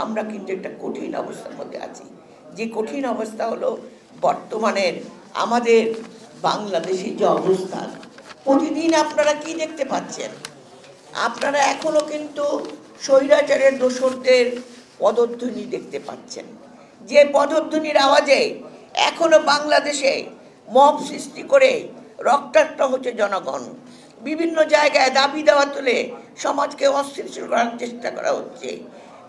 আমরা কিন্তু একটা কঠিন অবস্থার মধ্যে আছি। যে কঠিন অবস্থা হলো বর্তমানের আমাদের বাংলাদেশের যে অবস্থান, প্রতিদিন আপনারা কি দেখতে পাচ্ছেন? আপনারা এখনো কিন্তু স্বৈরাচারের দোসরদের পদধ্বনি দেখতে পাচ্ছেন, যে পদধ্বনির আওয়াজে এখনো বাংলাদেশে মব সৃষ্টি করে রক্তাক্ত হচ্ছে জনগণ। বিভিন্ন জায়গায় দাবি দেওয়া তুলে সমাজকে অস্থিতিশীল করার চেষ্টা করা হচ্ছে,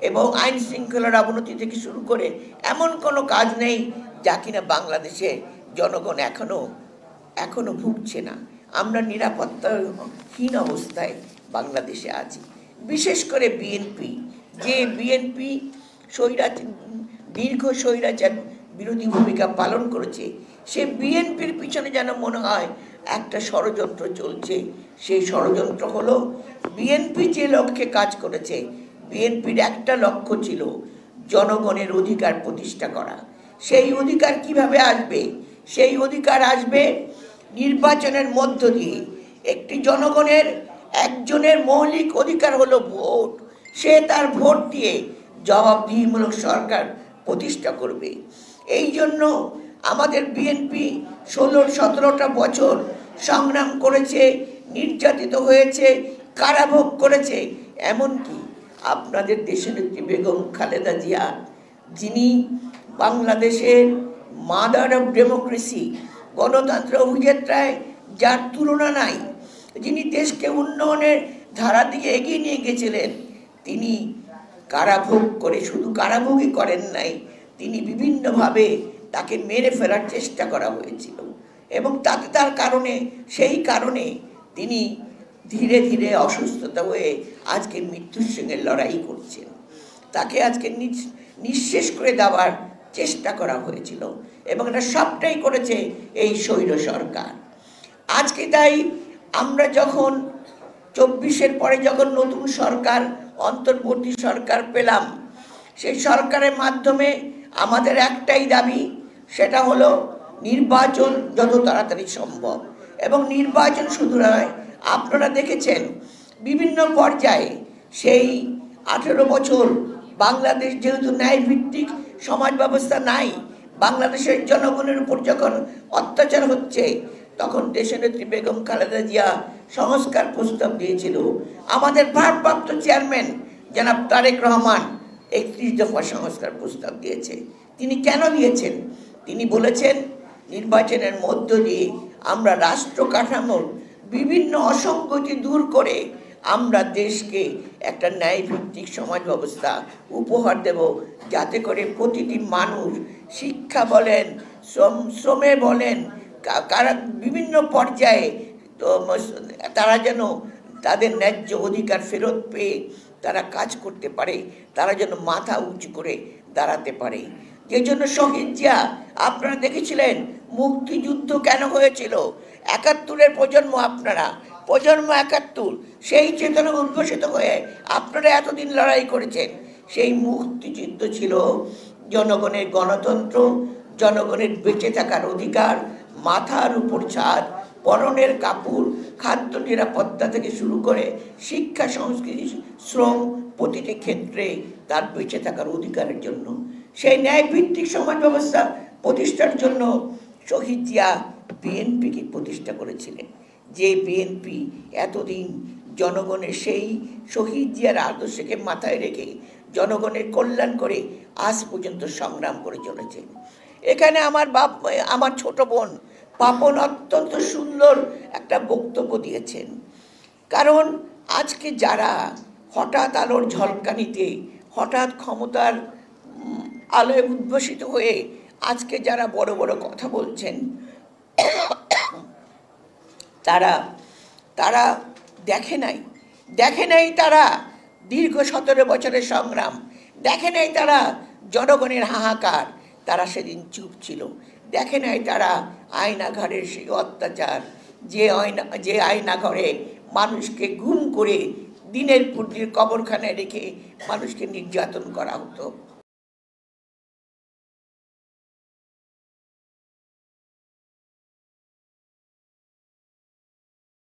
এবং আইন শৃঙ্খলার অবনতি থেকে শুরু করে এমন কোনো কাজ নেই যা কিনা বাংলাদেশে জনগণ এখনো ভুগছে না। আমরা নিরাপত্তাহীন অবস্থায় বাংলাদেশে আছি। বিশেষ করে বিএনপি, যে বিএনপি দীর্ঘ স্বৈরাচার বিরোধী ভূমিকা পালন করেছে, সে বিএনপির পিছনে যেন মনে হয় একটা ষড়যন্ত্র চলছে। সেই ষড়যন্ত্র হলো বিএনপি যে লক্ষ্যে কাজ করেছে, বিএনপির একটা লক্ষ্য ছিল জনগণের অধিকার প্রতিষ্ঠা করা। সেই অধিকার কিভাবে আসবে? সেই অধিকার আসবে নির্বাচনের মধ্য দিয়ে। একটি জনগণের একজনের মৌলিক অধিকার হলো ভোট। সে তার ভোট দিয়ে জবাবদিহিমূলক সরকার প্রতিষ্ঠা করবে। এই জন্য আমাদের বিএনপি 16-17টা বছর সংগ্রাম করেছে, নির্যাতিত হয়েছে, কারাভোগ করেছে। এমনকি আপনাদের দেশনেত্রী বেগম খালেদা জিয়া, যিনি বাংলাদেশের মাদার অফ ডেমোক্রেসি, গণতন্ত্র অভিযাত্রায় যার তুলনা নাই, যিনি দেশকে উন্নয়নের ধারা দিকে এগিয়ে নিয়ে গেছিলেন, তিনি কারাভোগ করে শুধু কারাভোগই করেন নাই, তিনি বিভিন্নভাবে তাকে মেরে ফেলার চেষ্টা করা হয়েছিল, এবং সেই কারণে তিনি ধীরে ধীরে অসুস্থতা হয়ে আজকে মৃত্যুর সঙ্গে লড়াই করছেন। তাকে আজকে নিঃশেষ করে দেওয়ার চেষ্টা করা হয়েছিল, এবং এটা সবটাই করেছে এই স্বৈর সরকার। আজকে তাই আমরা যখন 24-এর পরে যখন নতুন সরকার, অন্তর্বর্তী সরকার পেলাম, সেই সরকারের মাধ্যমে আমাদের একটাই দাবি, সেটা হলো নির্বাচন যত তাড়াতাড়ি সম্ভব। এবং নির্বাচন শুধু নয়, আপনারা দেখেছেন বিভিন্ন পর্যায়ে সেই 18 বছর বাংলাদেশ যেহেতু ন্যায়ভিত্তিক সমাজ ব্যবস্থা নাই, বাংলাদেশের জনগণের উপর যখন অত্যাচার হচ্ছে, তখন দেশনেত্রী বেগম খালেদা জিয়া সংস্কার প্রস্তাব দিয়েছিল। আমাদের ভারপ্রাপ্ত চেয়ারম্যান জনাব তারেক রহমান 31 দফা সংস্কার প্রস্তাব দিয়েছে। তিনি কেন দিয়েছেন? তিনি বলেছেন নির্বাচনের মধ্য দিয়ে আমরা রাষ্ট্র কাঠামোর বিভিন্ন অসঙ্গতি দূর করে আমরা দেশকে একটা ন্যায়ভিত্তিক সমাজ ব্যবস্থা উপহার দেব, যাতে করে প্রতিটি মানুষ শিক্ষা বলেন, শ্রমে বলেন, বিভিন্ন পর্যায়ে তারা যেন তাদের ন্যায্য অধিকার ফেরত পেয়ে তারা কাজ করতে পারে, তারা যেন মাথা উঁচু করে দাঁড়াতে পারে। যে জন্য শহীদ জিয়া, আপনারা দেখেছিলেন মুক্তিযুদ্ধ কেন হয়েছিল? 71-এর প্রজন্ম, আপনারা প্রজন্ম 71, সেই চেতনা উদ্ভাসিত হয়ে আপনারা এতদিন লড়াই করেছেন। সেই মুক্তিযুদ্ধ ছিল জনগণের গণতন্ত্র, জনগণের বেঁচে থাকার অধিকার, মাথার উপর ছাদ, পরনের কাপড়, খাদ্য নিরাপত্তা থেকে শুরু করে শিক্ষা, সংস্কৃতি, শ্রম, প্রতিটি ক্ষেত্রে তার বেঁচে থাকার অধিকারের জন্য। সেই ন্যায়ভিত্তিক সমাজ ব্যবস্থা প্রতিষ্ঠার জন্য শহীদ জিয়া বিএনপিকে প্রতিষ্ঠা করেছিলেন। যে বিএনপি এতদিন জনগণের সেই শহীদ জিয়ার আদর্শকে মাথায় রেখে জনগণের কল্যাণ করে আজ পর্যন্ত সংগ্রাম করে চলেছে। এখানে আমার ছোট বোন পাপন অত্যন্ত সুন্দর একটা বক্তব্য দিয়েছেন। কারণ আজকে যারা হঠাৎ আলোর ঝলকানিতে, হঠাৎ ক্ষমতার আলোয় উদ্ভাসিত হয়ে আজকে যারা বড় বড় কথা বলছেন, তারা দেখে নাই তারা দীর্ঘ 17 বছরের সংগ্রাম, দেখে নাই তারা জনগণের হাহাকার, তারা সেদিন চুপ ছিল। দেখে নাই তারা আয়নাঘরের সেই অত্যাচার, যে আয়নাঘরে মানুষকে গুম করে দিনের পর দিন কবরখানায় রেখে মানুষকে নির্যাতন করা হতো।